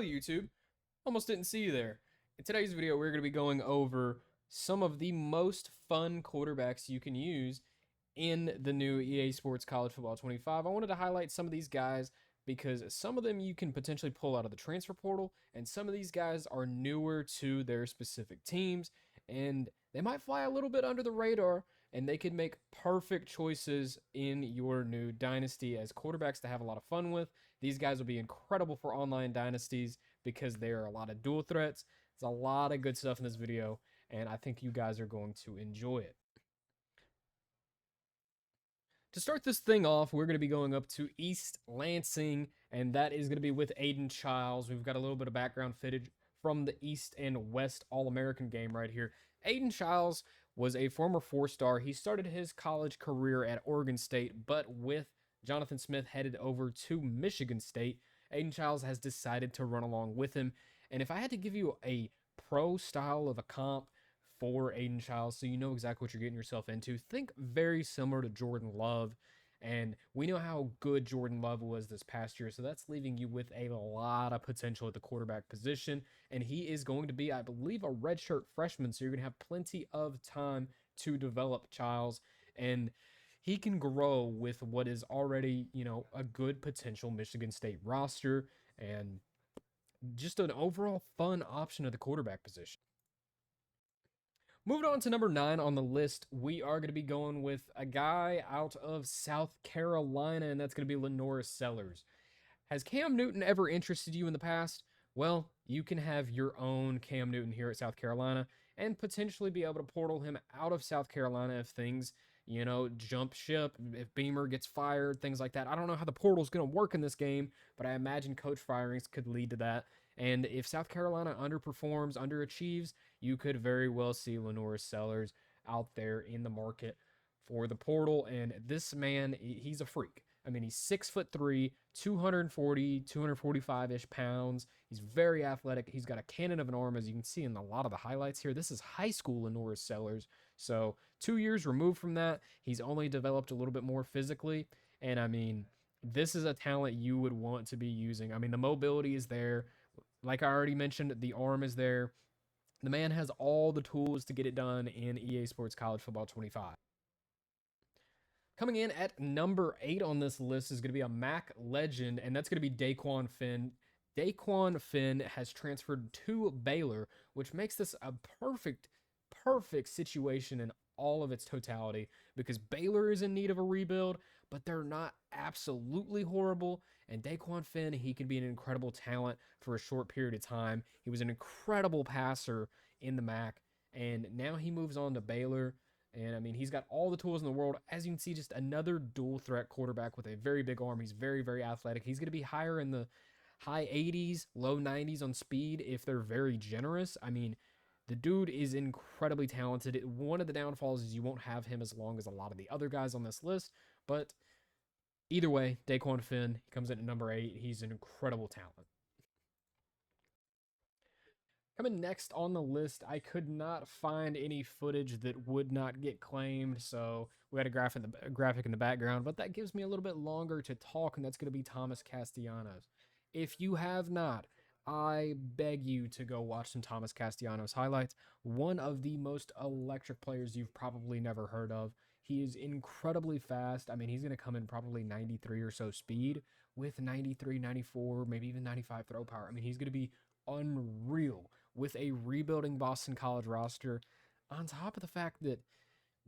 YouTube. Almost didn't see you there. In today's video, we're going to be going over some of the most fun quarterbacks you can use in the new EA Sports College Football 25. I wanted to highlight some of these guys because some of them you can potentially pull out of the transfer portal, and some of these guys are newer to their specific teams, and they might fly a little bit under the radar, and they could make perfect choices in your new dynasty as quarterbacks to have a lot of fun with. These guys will be incredible for online dynasties because there are a lot of dual threats. There's a lot of good stuff in this video, and I think you guys are going to enjoy it. To start this thing off, we're going to be going up to East Lansing, and that is going to be with Aiden Childs. We've got a little bit of background footage from the East and West All-American game right here. Aiden Childs was a former four-star. He started his college career at Oregon State, but with Jonathan Smith headed over to Michigan State, Aiden Childs has decided to run along with him. And if I had to give you a pro style of a comp for Aiden Childs, so you know exactly what you're getting yourself into, think very similar to Jordan Love. And we know how good Jordan Love was this past year, so that's leaving you with a lot of potential at the quarterback position. And he is going to be, I believe, a redshirt freshman, so you're going to have plenty of time to develop Childs. And he can grow with what is already, a good potential Michigan State roster and just an overall fun option at the quarterback position. Moving on to number 9 on the list, we are going to be going with a guy out of South Carolina, and that's going to be Lenora Sellers. Has Cam Newton ever interested you in the past? Well, you can have your own Cam Newton here at South Carolina and potentially be able to portal him out of South Carolina if things, jump ship, if Beamer gets fired, things like that. I don't know how the portal's going to work in this game, but I imagine coach firings could lead to that. And if South Carolina underperforms, underachieves, you could very well see Lenora Sellers out there in the market for the portal. And this man, he's a freak. I mean, he's 6'3", 240, 245-ish pounds. He's very athletic. He's got a cannon of an arm, as you can see in a lot of the highlights here. This is high school Lenora Sellers. So 2 years removed from that, he's only developed a little bit more physically. And I mean, this is a talent you would want to be using. I mean, the mobility is there. Like I already mentioned, the arm is there. The man has all the tools to get it done in EA Sports College Football 25. Coming in at number 8 on this list is going to be a MAC legend, and that's going to be Daquan Finn. Daquan Finn has transferred to Baylor, which makes this a perfect situation in all of its totality because Baylor is in need of a rebuild, but they're not absolutely horrible. And Daquan Finn, he can be an incredible talent for a short period of time. He was an incredible passer in the MAC, and now he moves on to Baylor. And I mean, he's got all the tools in the world. As you can see, just another dual threat quarterback with a very big arm. He's very, very athletic. He's going to be higher in the high 80s, low 90s on speed if they're very generous. I mean, the dude is incredibly talented. One of the downfalls is you won't have him as long as a lot of the other guys on this list. But either way, Daquan Finn, he comes in at number 8. He's an incredible talent. Coming next on the list, I could not find any footage that would not get claimed, so we had a graphic in the background, but that gives me a little bit longer to talk, and that's going to be Thomas Castellanos. If you have not, I beg you to go watch some Thomas Castellanos highlights. One of the most electric players you've probably never heard of. He is incredibly fast. I mean, he's going to come in probably 93 or so speed with 93, 94, maybe even 95 throw power. I mean, he's going to be unreal with a rebuilding Boston College roster, on top of the fact that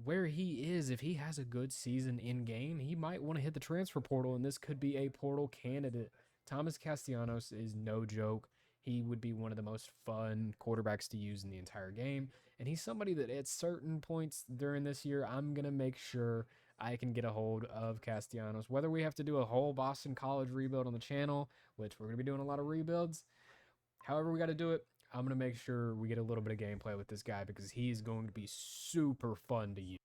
where he is, if he has a good season in game, he might want to hit the transfer portal, and this could be a portal candidate. Thomas Castellanos is no joke. He would be one of the most fun quarterbacks to use in the entire game, and he's somebody that at certain points during this year, I'm going to make sure I can get a hold of Castellanos. Whether we have to do a whole Boston College rebuild on the channel, which we're going to be doing a lot of rebuilds, however we got to do it, I'm going to make sure we get a little bit of gameplay with this guy because he is going to be super fun to use.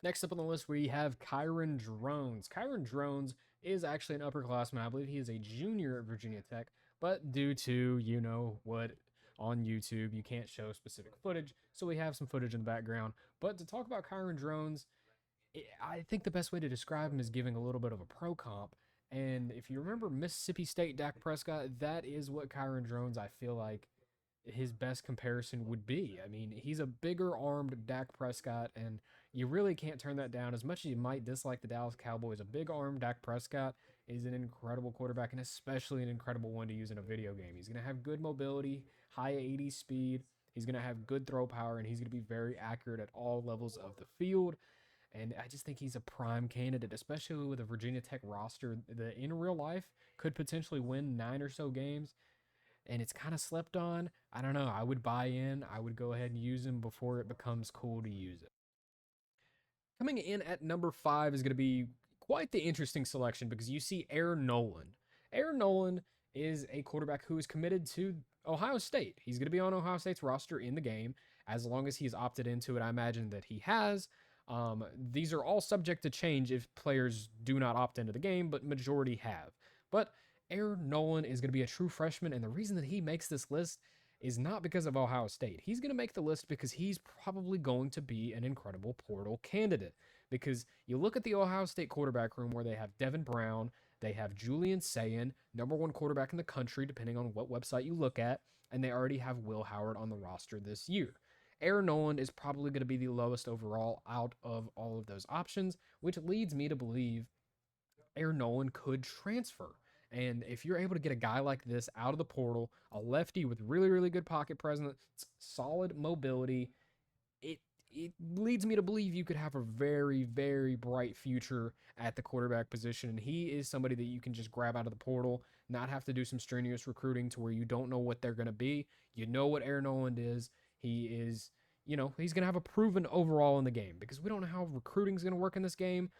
Next up on the list, we have Kyron Drones. Kyron Drones is actually an upperclassman. I believe he is a junior at Virginia Tech, but due to, what, on YouTube, you can't show specific footage, so we have some footage in the background. But to talk about Kyron Drones, I think the best way to describe him is giving a little bit of a pro comp. And if you remember Mississippi State Dak Prescott, that is what Kyron Drones, I feel like, his best comparison would be. I mean, he's a bigger armed Dak Prescott, and you really can't turn that down. As much as you might dislike the Dallas Cowboys, a big armed Dak Prescott is an incredible quarterback, and especially an incredible one to use in a video game. He's going to have good mobility, high 80 speed. He's going to have good throw power, and he's going to be very accurate at all levels of the field. And I just think he's a prime candidate, especially with a Virginia Tech roster that in real life could potentially win 9 or so games. And it's kind of slept on. I don't know. I would buy in. I would go ahead and use him before it becomes cool to use it. Coming in at number 5 is going to be quite the interesting selection because you see Aaron Nolan. Aaron Nolan is a quarterback who is committed to Ohio State. He's going to be on Ohio State's roster in the game as long as he's opted into it. I imagine that he has. These are all subject to change if players do not opt into the game, but majority have. But Aaron Nolan is going to be a true freshman, and the reason that he makes this list is not because of Ohio State. He's going to make the list because he's probably going to be an incredible portal candidate. Because you look at the Ohio State quarterback room where they have Devin Brown, they have Julian Sayin, number one quarterback in the country, depending on what website you look at, and they already have Will Howard on the roster this year. Aaron Nolan is probably going to be the lowest overall out of all of those options, which leads me to believe Aaron Nolan could transfer. And if you're able to get a guy like this out of the portal, a lefty with really, really good pocket presence, solid mobility, it it leads me to believe you could have a very, very bright future at the quarterback position. And he is somebody that you can just grab out of the portal, not have to do some strenuous recruiting to where you don't know what they're going to be. You know what Aaron Noland is. He is, he's going to have a proven overall in the game because we don't know how recruiting is going to work in this game.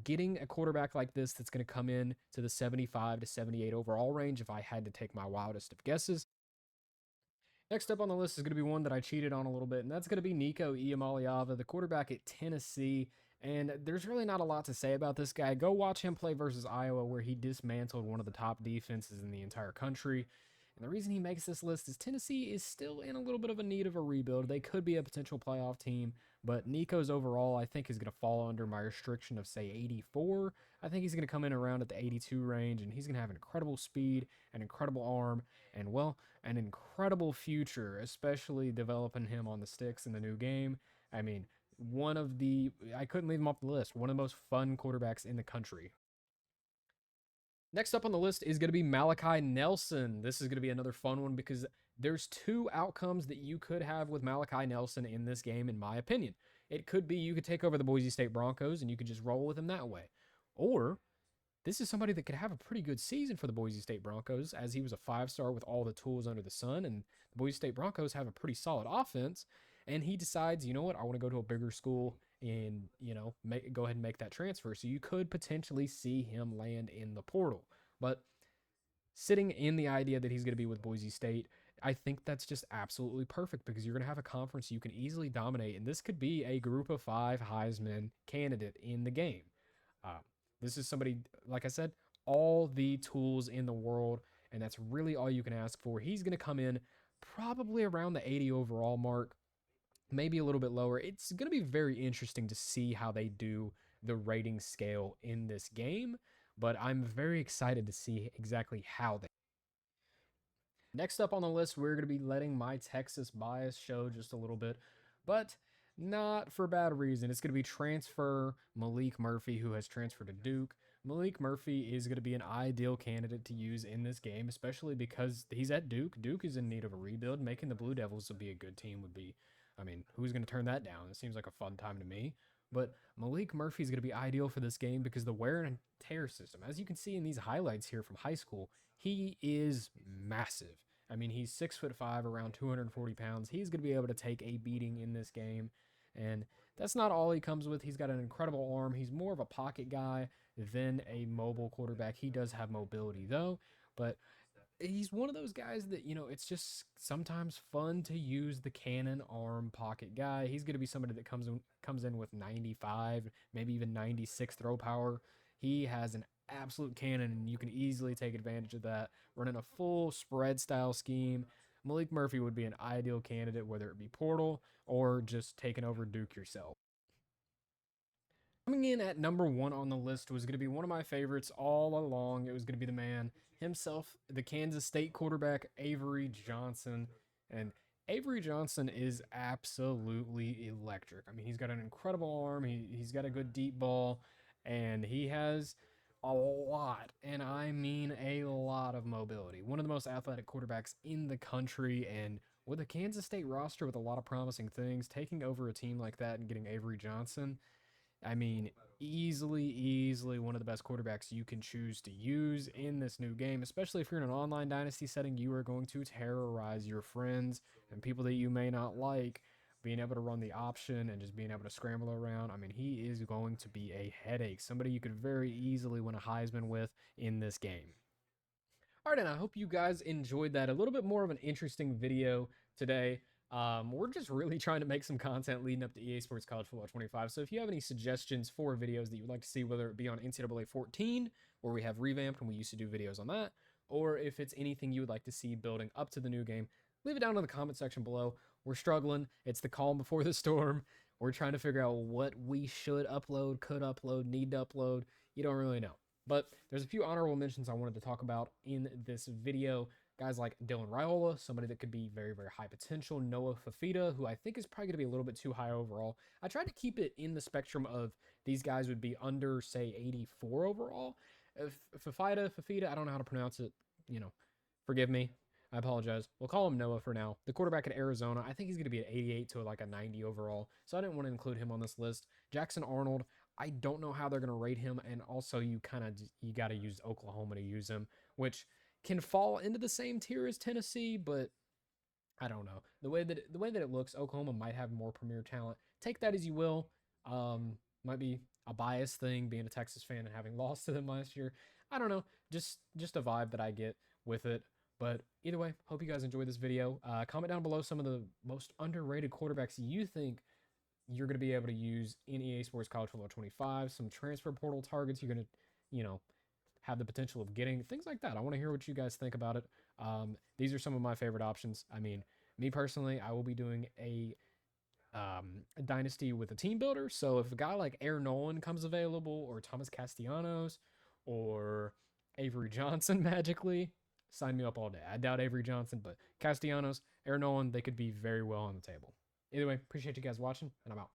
Getting a quarterback like this that's going to come in to the 75 to 78 overall range, if I had to take my wildest of guesses. Next up on the list is going to be one that I cheated on a little bit, and that's going to be Nico Iamaleava, the quarterback at Tennessee. And there's really not a lot to say about this guy. Go watch him play versus Iowa, where he dismantled one of the top defenses in the entire country. And the reason he makes this list is Tennessee is still in a little bit of a need of a rebuild. They could be a potential playoff team, but Nico's overall, I think, is going to fall under my restriction of, say, 84. I think he's going to come in around at the 82 range, and he's going to have incredible speed, an incredible arm, and, well, an incredible future, especially developing him on the sticks in the new game. I mean, I couldn't leave him off the list, one of the most fun quarterbacks in the country. Next up on the list is going to be Malachi Nelson. This is going to be another fun one because there's two outcomes that you could have with Malachi Nelson in this game, in my opinion. It could be you could take over the Boise State Broncos and you could just roll with him that way. Or this is somebody that could have a pretty good season for the Boise State Broncos, as he was a 5-star with all the tools under the sun, and the Boise State Broncos have a pretty solid offense. And he decides, you know what, I want to go to a bigger school and go ahead and make that transfer. So you could potentially see him land in the portal. But sitting in the idea that he's going to be with Boise State, I think that's just absolutely perfect because you're going to have a conference you can easily dominate, and this could be a group of 5 Heisman candidate in the game. Uh, this is somebody, like I said, all the tools in the world, and that's really all you can ask for. He's going to come in probably around the 80 overall mark, maybe a little bit lower. It's going to be very interesting to see how they do the rating scale in this game, but I'm very excited to see exactly how they. Next up on the list, we're going to be letting my Texas bias show just a little bit, but not for bad reason. It's going to be transfer Malik Murphy, who has transferred to Duke. Malik Murphy is going to be an ideal candidate to use in this game, especially because he's at Duke. Duke is in need of a rebuild. Making the Blue Devils be a good team would be, I mean, who's going to turn that down? It seems like a fun time to me. But Malik Murphy is going to be ideal for this game because the wear and tear system, as you can see in these highlights here from high school, he is massive. I mean, he's 6'5", around 240 pounds. He's going to be able to take a beating in this game. And that's not all he comes with. He's got an incredible arm. He's more of a pocket guy than a mobile quarterback. He does have mobility, though. But he's one of those guys that, it's just sometimes fun to use the cannon arm pocket guy. He's going to be somebody that comes in with 95, maybe even 96 throw power. He has an absolute cannon, and you can easily take advantage of that. Running a full spread style scheme, Malik Murphy would be an ideal candidate, whether it be portal or just taking over Duke yourself. Coming in at number one on the list was going to be one of my favorites all along. It was going to be the man himself, the Kansas State quarterback, Avery Johnson. And Avery Johnson is absolutely electric. I mean, he's got an incredible arm, he's got a good deep ball, and he has a lot, and I mean a lot of mobility. One of the most athletic quarterbacks in the country, and with a Kansas State roster with a lot of promising things, taking over a team like that and getting Avery Johnson, I mean, easily one of the best quarterbacks you can choose to use in this new game, especially if you're in an online dynasty setting. You are going to terrorize your friends and people that you may not like. Being able to run the option and just being able to scramble around. I mean, he is going to be a headache. Somebody you could very easily win a Heisman with in this game. All right, and I hope you guys enjoyed that. A little bit more of an interesting video today. We're just really trying to make some content leading up to EA Sports College Football 25. So if you have any suggestions for videos that you'd like to see, whether it be on NCAA 14, where we have revamped and we used to do videos on that, or if it's anything you would like to see building up to the new game, leave it down in the comment section below. We're struggling. It's the calm before the storm. We're trying to figure out what we should upload, could upload, need to upload. You don't really know. But there's a few honorable mentions I wanted to talk about in this video. Guys like Dylan Raiola, somebody that could be very high potential. Noah Fafita, who I think is probably going to be a little bit too high overall. I tried to keep it in the spectrum of these guys would be under, say, 84 overall. Fafita, I don't know how to pronounce it. You know, forgive me. I apologize. We'll call him Noah for now. The quarterback at Arizona, I think he's going to be at 88 to like a 90 overall. So I didn't want to include him on this list. Jackson Arnold, I don't know how they're going to rate him. And also you got to use Oklahoma to use him, which can fall into the same tier as Tennessee, but I don't know. The way that it looks, Oklahoma might have more premier talent. Take that as you will. Might be a biased thing being a Texas fan and having lost to them last year. I don't know. Just a vibe that I get with it. But either way, hope you guys enjoyed this video. Comment down below some of the most underrated quarterbacks you think you're going to be able to use in EA Sports College Football 25. Some transfer portal targets you're going to, have the potential of getting. Things like that. I want to hear what you guys think about it. These are some of my favorite options. I mean, me personally, I will be doing a dynasty with a team builder. So if a guy like Aaron Nolan comes available, or Thomas Castellanos, or Avery Johnson magically, sign me up all day. I doubt Avery Johnson, but Castellanos, Aaron Nolan, they could be very well on the table. Either way, appreciate you guys watching, and I'm out.